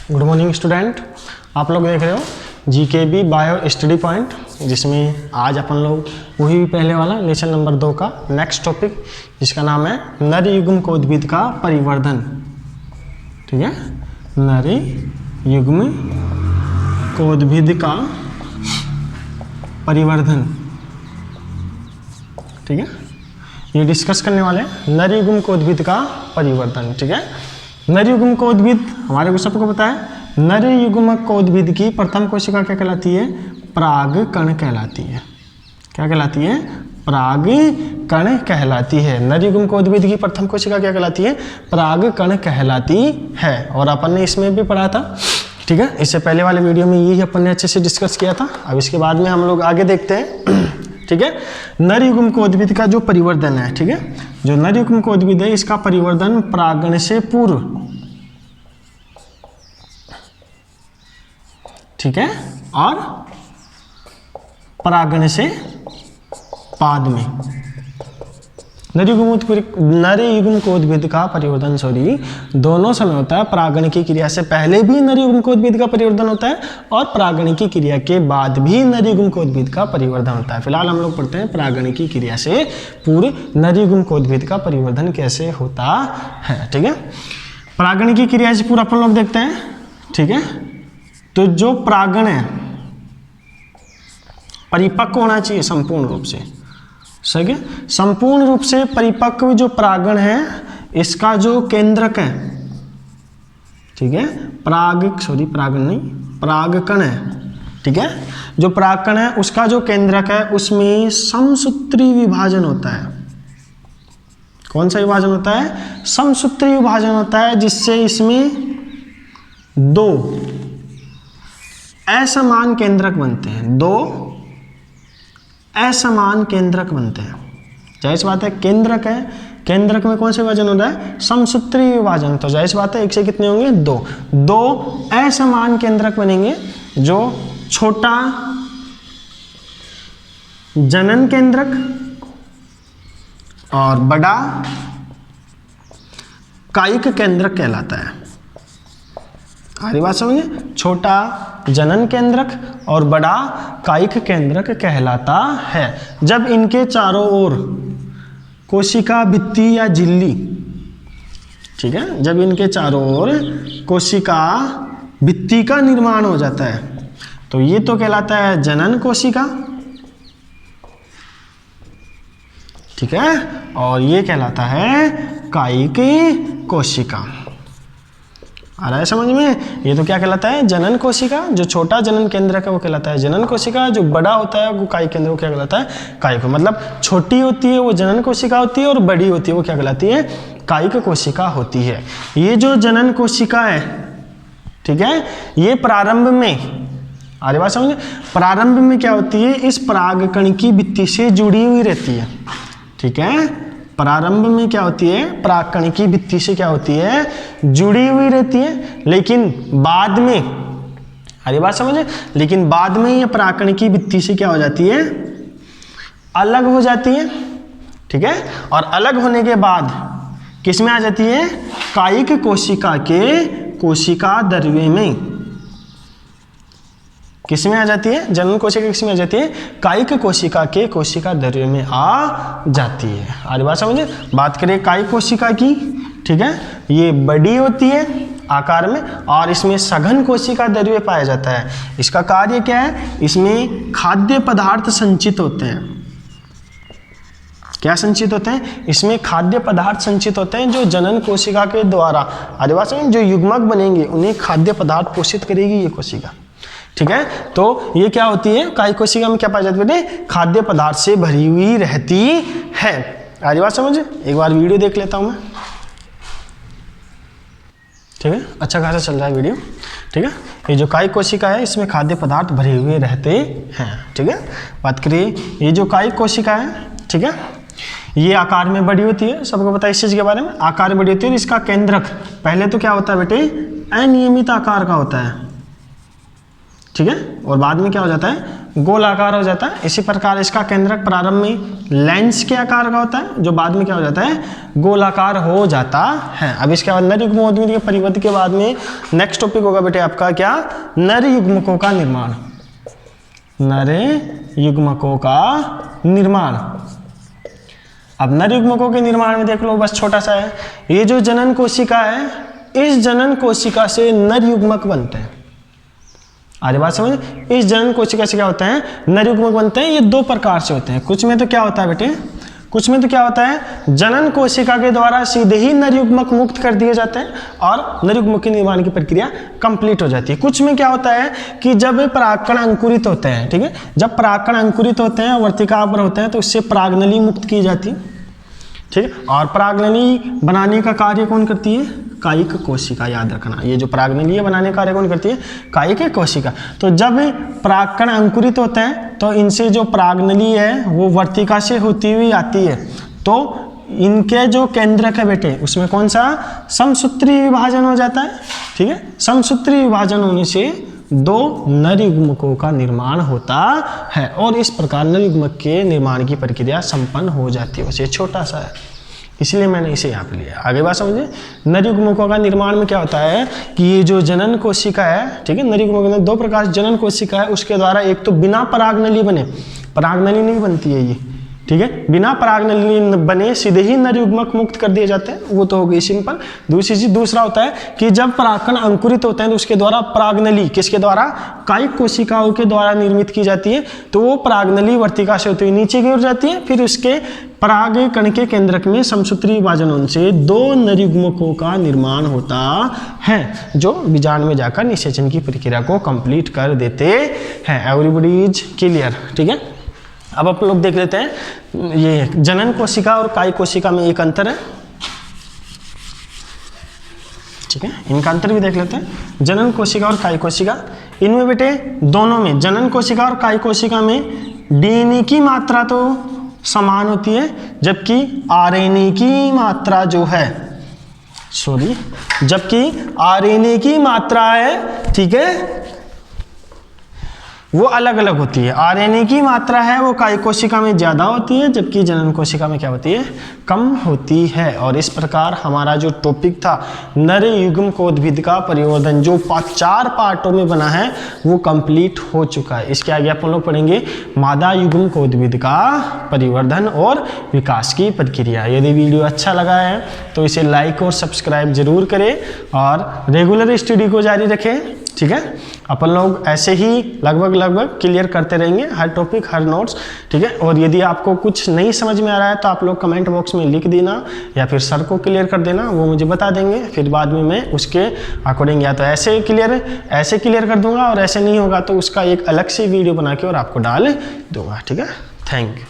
Good morning student, आप लोग देख रहे हो जीकेबी बायो स्टडी पॉइंट, जिसमें आज अपन लोग वही पहले वाला लेसन नंबर 2 का नेक्स्ट टॉपिक जिसका नाम है नर युग्म कोद्भिद का परिवर्धन। ठीक है, नर युग्म कोद्भिद का परिवर्धन। ठीक है, ये डिस्कस करने वाले हैं नर युग्म कोद्भिद का परिवर्तन। ठीक है, नर युग्म कोद्भिद हमारे को सबको पता है। नर युग्म कोद्भिद की प्रथम कोशिका क्या कहलाती है? परागकण कहलाती है। क्या कहलाती है? परागकण कहलाती है। नर युग्म कोद्भिद की प्रथम कोशिका क्या कहलाती है? परागकण कहलाती है। और अपन ने इसमें भी पढ़ा था। ठीक है, इससे पहले वाले वीडियो में यही अपन ने अच्छे से डिस्कस किया था। अब इसके बाद में हम लोग आगे देखते हैं। ठीक है, नर युग्म कोद्भिद का जो परिवर्तन है, ठीक है, जो नर युग्म कोद्भिद है इसका परिवर्तन परागण से पूर्व, ठीक है, और परागण से बाद में। नर युग्म कोद्भिद का परिवर्तन दोनों समय होता है। परागण की क्रिया से पहले भी नर युग्म कोद्भिद का परिवर्तन होता है और परागण की क्रिया के बाद भी नर युग्म कोद्भिद का परिवर्तन होता है। फिलहाल हम लोग पढ़ते हैं परागण की क्रिया से पूर्व नर युग्म कोद्भिद का परिवर्तन कैसे होता है। ठीक है, परागण की क्रिया से पूर्व अपन लोग देखते हैं। ठीक है, तो जो परागण है परिपक्व होना चाहिए संपूर्ण रूप से। सही है, संपूर्ण रूप से परिपक्व जो परागण है इसका जो केंद्रक है, ठीक है, परागकण है। ठीक है, जो परागकण है उसका जो केंद्रक है उसमें समसूत्री विभाजन होता है। कौन सा विभाजन होता है? समसूत्री विभाजन होता है, जिससे इसमें दो असमान केंद्रक बनते हैं। दो असमान केंद्रक बनते हैं। जाहिर सी बात है, केंद्रक है, केंद्रक में कौन से विभाजन हो रहा है? समसूत्री विभाजन। तो जाहिर सी बात है एक से कितने होंगे? दो असमान केंद्रक बनेंगे, जो छोटा जनन केंद्रक और बड़ा कायिक केंद्रक कहलाता है। आरी बात समझिए, छोटा जनन केंद्रक और बड़ा कायिक केंद्रक कहलाता है। जब इनके चारों ओर कोशिका भित्ति या झिल्ली, ठीक है, जब इनके चारों ओर कोशिका भित्ति का निर्माण हो जाता है तो ये तो कहलाता है जनन कोशिका, ठीक है, और ये कहलाता है कायिक कोशिका। आ रहा है समझ में? ये तो क्या कहलाता है? जनन कोशिका। जो छोटा जनन केंद्रक है वो कहलाता है जनन कोशिका। जो बड़ा होता है वो कायिक केंद्र, वो क्या कहलाता है? कायिक। मतलब छोटी होती है वो जनन कोशिका होती है और बड़ी होती है वो क्या कहलाती है? कायिक कोशिका होती है। ये जो जनन कोशिका है, ठीक है, ये प्रारंभ में, आगे बात समझे, प्रारंभ में क्या होती है? इस परागकण की भित्ति से जुड़ी हुई रहती है। ठीक है, प्रारंभ में क्या होती है? परागकण की भित्ति से क्या होती है? जुड़ी हुई रहती है। लेकिन बाद में, अरे बात समझे, लेकिन बाद में ये परागकण की भित्ति से क्या हो जाती है? अलग हो जाती है। ठीक है, और अलग होने के बाद किस में आ जाती है? कायिक कोशिका के कोशिका द्रव्य में। किस में आ जाती है? जनन कोशिका किस में आ जाती है? कायिक कोशिका के कोशिका द्रव्य में आ जाती है। आगे बात समझिए, बात करें कायिक कोशिका की, ठीक है, ये बड़ी होती है आकार में और इसमें सघन कोशिका द्रव्य पाया जाता है। इसका कार्य क्या है? इसमें खाद्य पदार्थ संचित होते हैं। क्या संचित होते हैं? इसमें खाद्य पदार्थ संचित होते हैं जो जनन कोशिका के द्वारा, आगे बात समझिए, जो युग्मक बनेंगे उन्हें खाद्य पदार्थ पोषित करेगी ये कोशिका। ठीक है, तो ये क्या होती है? कायिक कोशिका में क्या पाया जाता है? खाद्य पदार्थ से भरी हुई रहती है। आगे बात समझे, एक बार वीडियो देख लेता हूं मैं। ठीक है, अच्छा खासा चल रहा है वीडियो। ठीक है, ये जो कायिक कोशिका है इसमें खाद्य पदार्थ भरे हुए रहते हैं। ठीक है, बात करिए ये जो कायिक कोशिका है, ठीक है, ये आकार में बड़ी होती है। सबको पता है इस चीज के बारे में, आकार में बड़ी होती है। इसका केंद्रक पहले तो क्या होता है बेटे? अनियमित आकार का होता है। ठीक है, और बाद में क्या हो जाता है? गोलाकार हो जाता है। इसी प्रकार इसका केंद्रक प्रारंभ में लेंस के आकार का होता है, जो बाद में क्या हो जाता है, गोलाकार हो जाता है। अब इसके बाद नर युग्मोद्भिद के परिवर्त के बाद में नेक्स्ट टॉपिक होगा बेटे आपका क्या, नर युग्मकों का निर्माण। नर युग्मकों का निर्माण। अब नर युग्मकों के निर्माण में देख लो, बस छोटा सा है, ये जो जनन कोशिका है, इस जनन कोशिका से नर युग्मक बनते हैं। आज बात समझ, इस जनन कोशिका से क्या होता है, नर युग्मक बनते हैं। ये दो प्रकार से होते हैं। कुछ में तो क्या होता है बेटे, कुछ में तो क्या होता है, जनन कोशिका के द्वारा सीधे ही नर युग्मक मुक्त कर दिए जाते हैं और नर युग्मक के निर्माण की प्रक्रिया कंप्लीट हो जाती है। कुछ में क्या होता है कि जब परागकण अंकुरित होते हैं, ठीक है, जब परागकण अंकुरित होते हैं, वर्तिका पर होते हैं, तो उससे परागनली मुक्त की जाती है, ठीक है। और परागनली बनाने का कार्य कौन करती है, कायिक कोशिका। याद रखना, ये जो परागनली बनाने का कार्य कौन करती है, कायिक कोशिका। तो जब परागकण अंकुरित होते हैं तो इनसे जो परागनली है वो वर्तिका से होती हुई आती है, तो इनके जो केंद्रक है बेटे, उसमें कौन सा, समसूत्री विभाजन हो जाता है, ठीक है। समसूत्री विभाजन होने से दो नर युग्मकों का निर्माण होता है और इस प्रकार नर युग्मक के निर्माण की प्रक्रिया संपन्न हो जाती है। वैसे छोटा सा है, इसलिए मैंने इसे यहाँ पे लिया। आगे बात समझिए, नर युग्मकों का निर्माण में क्या होता है कि ये जो जनन कोशिका है, ठीक है, नर युग्मकों में दो प्रकार से जनन कोशिका है, उसके द्वारा एक तो बिना परागनली बने, परागनली नहीं बनती है ये, ठीक है, बिना परागनली बने सीधे ही नर युग्मक मुक्त कर दिए जाते हैं, वो तो हो गई सिंपल। दूसरी चीज, दूसरा होता है कि जब परागकण अंकुरित होते हैं तो उसके द्वारा परागनली किसके द्वारा, कायिक कोशिकाओं के द्वारा निर्मित की जाती है। तो वो परागनली वर्तिका से होती हुई नीचे की ओर जाती है, फिर उसके पराग कण के केंद्रक में समसूत्री विभाजन से दो नर युग्मकों का निर्माण होता है, जो बीजांड में जाकर निषेचन की प्रक्रिया को कंप्लीट कर देते हैं। एवरीबॉडी इज क्लियर, ठीक है। अब आप लोग देख लेते हैं, ये जनन कोशिका और कायिक कोशिका में एक अंतर है, ठीक है, इनका अंतर भी देख लेते हैं। जनन कोशिका और कायिक कोशिका, इनमें बेटे दोनों में, जनन कोशिका और कायिक कोशिका में डीएनए की मात्रा तो समान होती है, जबकि आरएनए की मात्रा जो है, जबकि आरएनए की मात्रा है, ठीक है, वो अलग अलग होती है। आरएनए की मात्रा है वो कायिक कोशिका में ज़्यादा होती है, जबकि जनन कोशिका में क्या होती है, कम होती है। और इस प्रकार हमारा जो टॉपिक था नर युग्मकोद्भिद का परिवर्धन, जो 4 पार्टों में बना है, वो कंप्लीट हो चुका है। इसके आगे अपन लोग पढ़ेंगे मादा युग्मकोद्भिद का परिवर्धन और विकास की प्रक्रिया। यदि वीडियो अच्छा लगा है तो इसे लाइक और सब्सक्राइब जरूर करें और रेगुलर स्टडी को जारी रखें, ठीक है। अपन लोग ऐसे ही लगभग क्लियर करते रहेंगे हर टॉपिक, हर नोट्स, ठीक है। और यदि आपको कुछ नहीं समझ में आ रहा है तो आप लोग कमेंट बॉक्स में लिख देना या फिर सर को क्लियर कर देना, वो मुझे बता देंगे, फिर बाद में मैं उसके अकॉर्डिंग या तो ऐसे क्लियर कर दूंगा और ऐसे नहीं होगा तो उसका एक अलग से वीडियो बना के और आपको डाल दूंगा, ठीक है। Thank you.